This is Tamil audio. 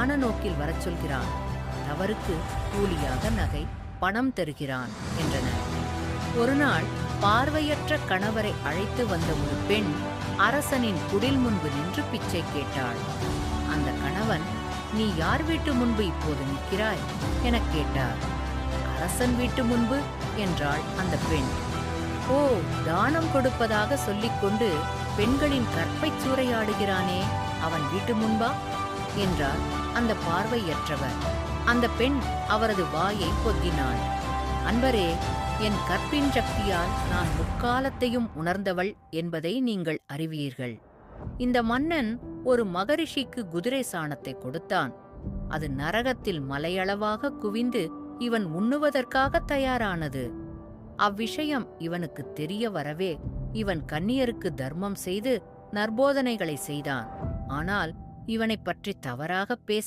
நோக்கில் வரச் சொல்கிறான். தவறுக்கு கூலியாக நகை, பணம் தருகிறான் என்றனர். ஒருநாள் பார்வையற்ற கணவரை அழைத்து வந்த ஒரு பெண் அரசனின் குடில் முன்பு நின்று பிச்சை கேட்டாள். அந்த கணவன், "நீ யார் வீட்டு முன்பு இப்போது நிற்கிறாய்?" எனக் கேட்டார். "அரசன் வீட்டு முன்பு" என்றாள் அந்த பெண். "ஓ, தானம் கொடுப்பதாக சொல்லிக்கொண்டு பெண்களின் கற்பைச் சூறையாடுகிறானே, அவன் வீட்டு முன்பா?" என்றார் அந்த பார்வையற்றவர். அந்த பெண் அவரது வாயை பொத்தினாள். "அன்பரே, என் கற்பின் சக்தியால் நான் முக்காலத்தையும் உணர்ந்தவள் என்பதை நீங்கள் அறிவீர்கள். இந்த மன்னன் ஒரு மகரிஷிக்கு குதிரை சாணத்தை கொடுத்தான். அது நரகத்தில் மலையளவாக குவிந்து இவன் உண்ணுவதற்காக தயாரானது. அவ்விஷயம் இவனுக்கு தெரிய வரவே இவன் கன்னியருக்கு தர்மம் செய்து நற்போதனைகளை செய்தான். ஆனால் இவனைப் பற்றி தவறாக பேச